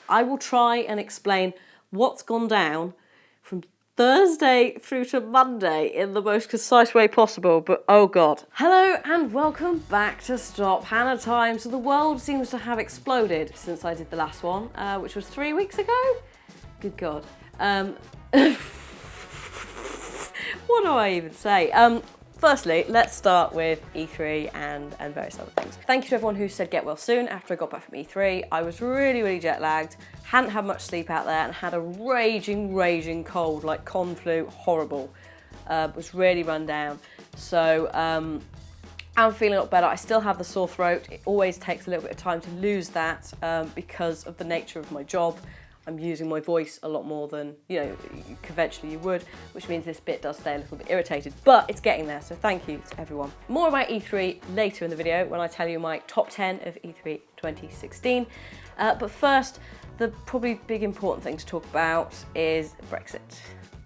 I will try and explain what's gone down from Thursday through to Monday in the most concise way possible, but oh god. Hello and welcome back to Stop Hannah Time. So the world seems to have exploded since I did the last one, which was 3 weeks ago? Good god. What do I even say? Firstly, let's start with E3 and various other things. Thank you to everyone who said get well soon after I got back from E3. I was really jet lagged, hadn't had much sleep out there, and had a raging cold, like con flu, horrible. Was really run down. So I'm feeling a lot better. I still have the sore throat. It always takes a little bit of time to lose that because of the nature of my job. I'm using my voice a lot more than, conventionally you would, which means this bit does stay a little bit irritated, but it's getting there, so thank you to everyone. More about E3 later in the video when I tell you my top 10 of E3 2016. But first, the probably big important thing to talk about is Brexit.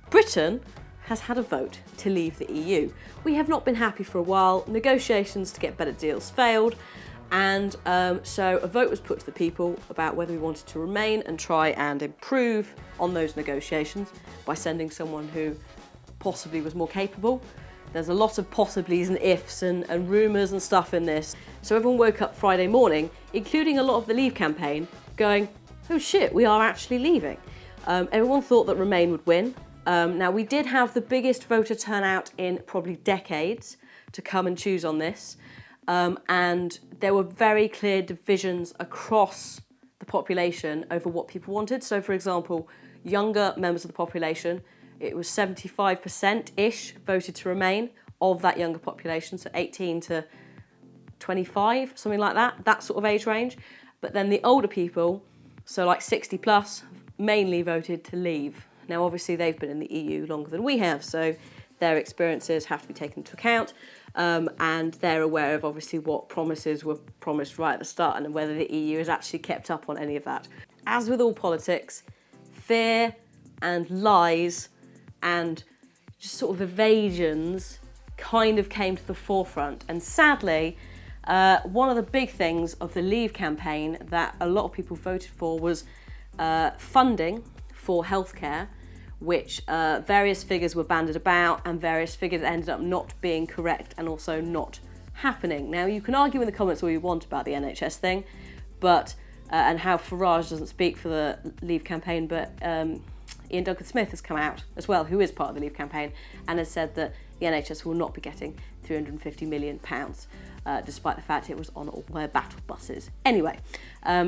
Britain has had a vote to leave the EU. We have not been happy for a while. Negotiations to get better deals failed. And so a vote was put to the people about whether we wanted to remain and try and improve on those negotiations by sending someone who possibly was more capable. There's a lot of possiblies and ifs and rumours and stuff in this. So everyone woke up Friday morning, including a lot of the Leave campaign, going, oh shit, we are actually leaving. Everyone thought that Remain would win. Now we did have the biggest voter turnout in probably decades to come and choose on this. And there were very clear divisions across the population over what people wanted. So, for example, younger members of the population, it was 75%-ish voted to remain of that younger population, so 18 to 25, something like that, that sort of age range. But then the older people, so like 60 plus, mainly voted to leave. Now, obviously, they've been in the EU longer than we have, so their experiences have to be taken into account. And they're aware of obviously what promises were promised right at the start and whether the EU has actually kept up on any of that. As with all politics, fear and lies and just sort of evasions kind of came to the forefront. And sadly, one of the big things of the Leave campaign that a lot of people voted for was funding for healthcare, which various figures were bandied about and various figures ended up not being correct and also not happening. Now, you can argue in the comments all you want about the NHS thing, but and how Farage doesn't speak for the Leave campaign, but Ian Duncan-Smith has come out as well, who is part of the Leave campaign, and has said that the NHS will not be getting £350 million, despite the fact it was on all their battle buses. Anyway,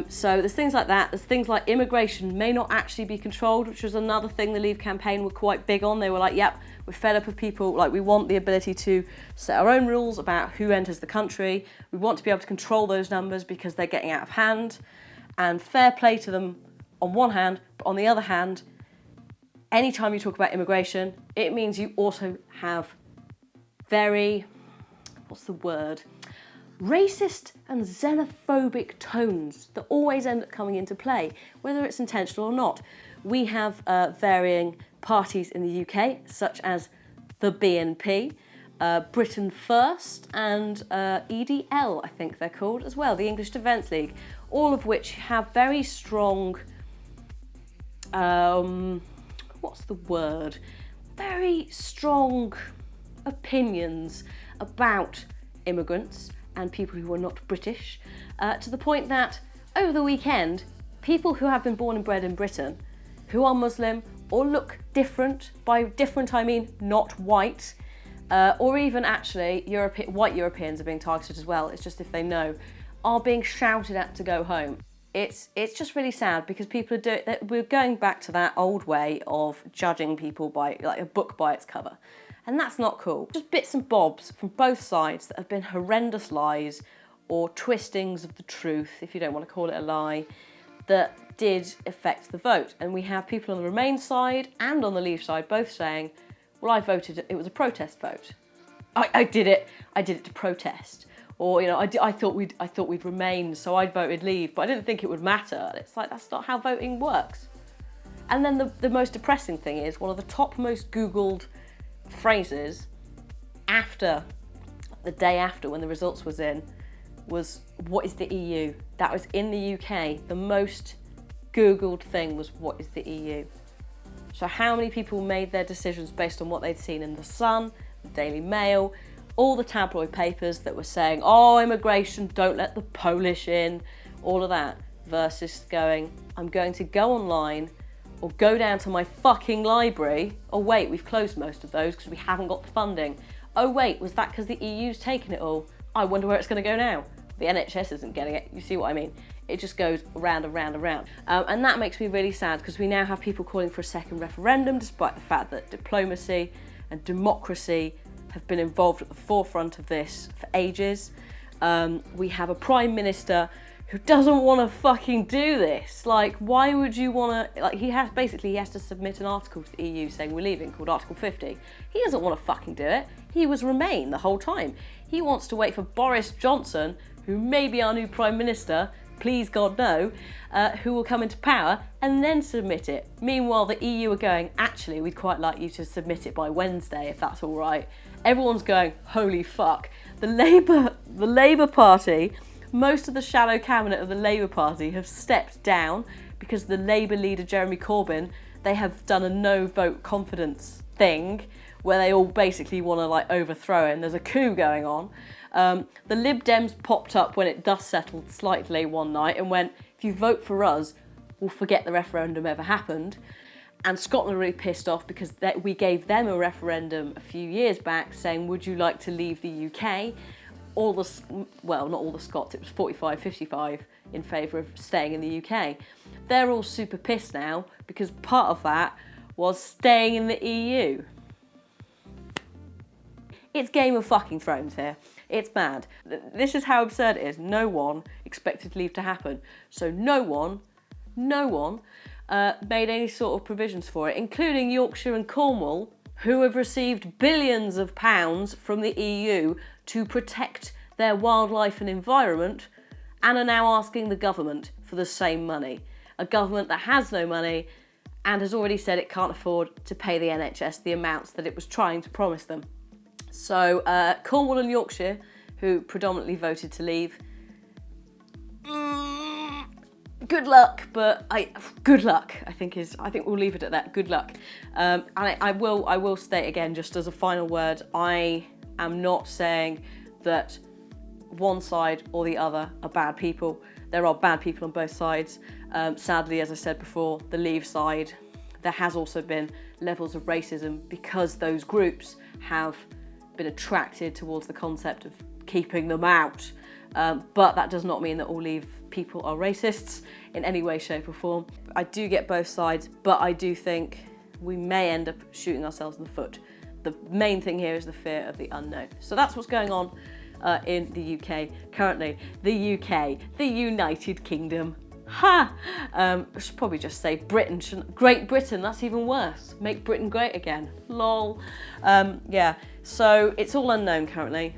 so there's things like that. There's things like immigration may not actually be controlled, which was another thing the Leave campaign were quite big on. They were like, yep, we're fed up of people, like we want the ability to set our own rules about who enters the country. We want to be able to control those numbers because they're getting out of hand. And fair play to them on one hand, but on the other hand, anytime you talk about immigration, it means you also have very, racist and xenophobic tones that always end up coming into play, whether it's intentional or not. We have varying parties in the UK, such as the BNP, Britain First, and EDL, I think they're called as well, the English Defence League, all of which have very strong, very strong opinions about immigrants and people who are not British, to the point that over the weekend, people who have been born and bred in Britain, who are Muslim or look different, by different I mean not white, or even actually white Europeans are being targeted as well, it's just if they know, are being shouted at to go home. It's just really sad because we're going back to that old way of judging people by like a book by its cover. And that's not cool. Just bits and bobs from both sides that have been horrendous lies or twistings of the truth, if you don't want to call it a lie, that did affect the vote. And we have people on the Remain side and on the Leave side both saying, well, I voted, it was a protest vote. I did it to protest. Or, I thought we'd Remain, so I voted Leave, but I didn't think it would matter. It's like, that's not how voting works. And then the most depressing thing is, one of the top most Googled phrases after the day after when the results was in was, what is the EU? That was in the UK the most Googled thing was, what is the EU? So how many people made their decisions based on what they'd seen in The Sun, the Daily Mail, all the tabloid papers that were saying, oh, immigration, don't let the Polish in, all of that, versus going, I'm going to go online or go down to my fucking library. Oh wait, we've closed most of those because we haven't got the funding. Oh wait, was that because the EU's taken it all? I wonder where it's going to go now. The NHS isn't getting it, you see what I mean? It just goes around and round and round. And that makes me really sad because we now have people calling for a second referendum, despite the fact that diplomacy and democracy have been involved at the forefront of this for ages. We have a Prime Minister who doesn't want to fucking do this. Like, why would you want to, like, he has to submit an article to the EU saying we're leaving, called Article 50. He doesn't want to fucking do it. He was Remain the whole time. He wants to wait for Boris Johnson, who may be our new Prime Minister, please God no, who will come into power and then submit it. Meanwhile, the EU are going, actually, we'd quite like you to submit it by Wednesday, if that's all right. Everyone's going, holy fuck. The Labour Party, most of the shadow cabinet of the Labour Party have stepped down because the Labour leader, Jeremy Corbyn, they have done a no vote confidence thing where they all basically want to like overthrow him. There's a coup going on. The Lib Dems popped up when it dust settled slightly one night and went, if you vote for us, we'll forget the referendum ever happened. And Scotland are really pissed off because we gave them a referendum a few years back saying, would you like to leave the UK? Not all the Scots, it was 45-55 in favour of staying in the UK. They're all super pissed now because part of that was staying in the EU. It's Game of fucking Thrones here. It's mad. This is how absurd it is. No one expected leave to happen. So no one made any sort of provisions for it, including Yorkshire and Cornwall, who have received billions of pounds from the EU to protect their wildlife and environment, and are now asking the government for the same money. A government that has no money and has already said it can't afford to pay the NHS the amounts that it was trying to promise them. So Cornwall and Yorkshire, who predominantly voted to leave, good luck, but good luck. I think we'll leave it at that. Good luck. And I will state again, just as a final word, I am not saying that one side or the other are bad people. There are bad people on both sides. Sadly, as I said before, the Leave side, there has also been levels of racism because those groups have been attracted towards the concept of keeping them out. But that does not mean that all Leave people are racists in any way, shape or form. I do get both sides, but I do think we may end up shooting ourselves in the foot. The main thing here is the fear of the unknown. So that's what's going on in the UK currently. The UK, the United Kingdom. Ha! I should probably just say Britain, Great Britain, that's even worse. Make Britain great again. Lol. Yeah, so it's all unknown currently.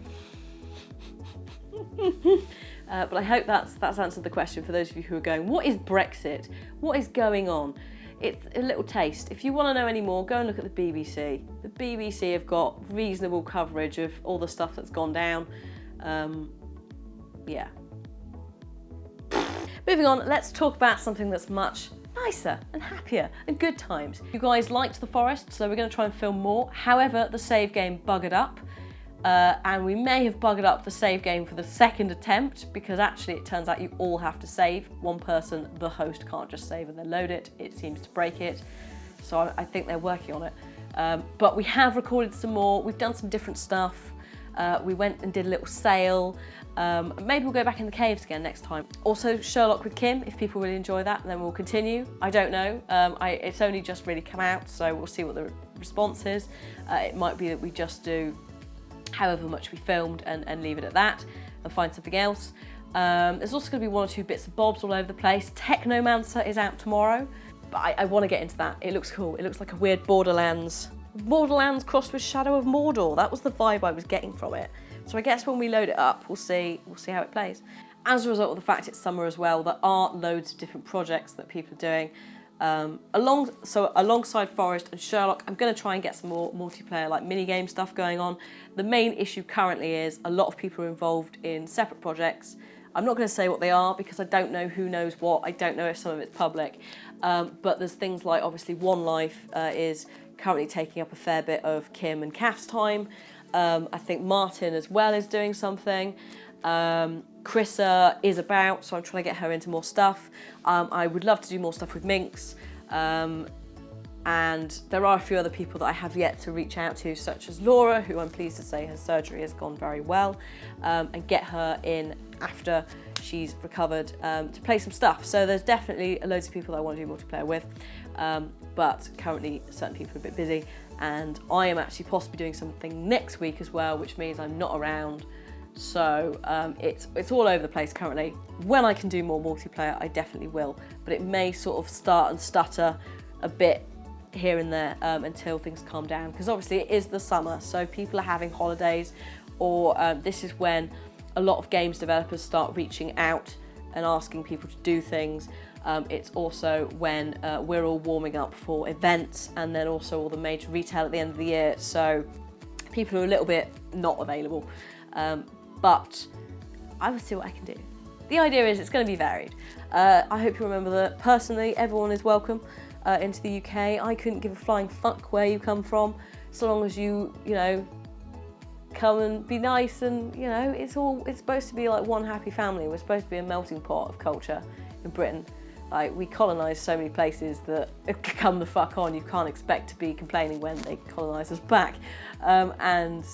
But I hope that's answered the question for those of you who are going, what is Brexit? What is going on? It's a little taste. If you want to know any more, go and look at the BBC. The BBC have got reasonable coverage of all the stuff that's gone down. Yeah. Moving on, let's talk about something that's much nicer and happier and good times. You guys liked The Forest, so we're going to try and film more. However, the save game buggered up. And we may have buggered up the save game for the second attempt because actually it turns out you all have to save. One person, the host, can't just save and then load it. It seems to break it. So I think they're working on it. But we have recorded some more. We've done some different stuff. We went and did a little sail. Maybe we'll go back in the caves again next time. Also Sherlock with Kim, if people really enjoy that, then we'll continue. I don't know. It's only just really come out, so we'll see what the response is. It might be that we just do however much we filmed and leave it at that and find something else. There's also going to be one or two bits and bobs all over the place. Technomancer is out tomorrow, but I want to get into that. It looks cool. It looks like a weird Borderlands crossed with Shadow of Mordor. That was the vibe I was getting from it. So I guess when we load it up, we'll see how it plays. As a result of the fact it's summer as well, there are loads of different projects that people are doing. Alongside Forest and Sherlock, I'm going to try and get some more multiplayer like mini-game stuff going on. The main issue currently is a lot of people are involved in separate projects. I'm not going to say what they are because I don't know who knows what. I don't know if some of it's public. But there's things like, obviously, One Life is currently taking up a fair bit of Kim and Kath's time. I think Martin as well is doing something. Chrissa is about, so I'm trying to get her into more stuff. I would love to do more stuff with Minx. And there are a few other people that I have yet to reach out to, such as Laura, who I'm pleased to say her surgery has gone very well, and get her in after she's recovered to play some stuff. So there's definitely loads of people that I want to do multiplayer with, but currently certain people are a bit busy, and I am actually possibly doing something next week as well, which means I'm not around. So it's all over the place currently. When I can do more multiplayer, I definitely will, but it may sort of start and stutter a bit here and there until things calm down, because obviously it is the summer, so people are having holidays, or this is when a lot of games developers start reaching out and asking people to do things. It's also when we're all warming up for events, and then also all the major retail at the end of the year, so people are a little bit not available, but I will see what I can do. The idea is it's going to be varied. I hope you remember that personally everyone is welcome into the UK. I couldn't give a flying fuck where you come from, so long as you know, come and be nice, and you know, it's supposed to be like one happy family. We're supposed to be a melting pot of culture in Britain. Like, we colonised so many places that come the fuck on, you can't expect to be complaining when they colonise us back. And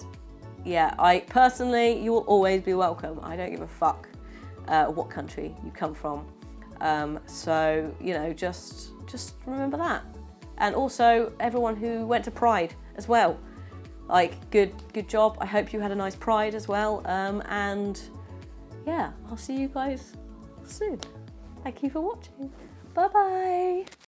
yeah, I personally, you will always be welcome. I don't give a fuck what country you come from. So, you know, just remember that. And also everyone who went to Pride as well. Like, good job. I hope you had a nice Pride as well. And yeah, I'll see you guys soon. Thank you for watching. Bye bye.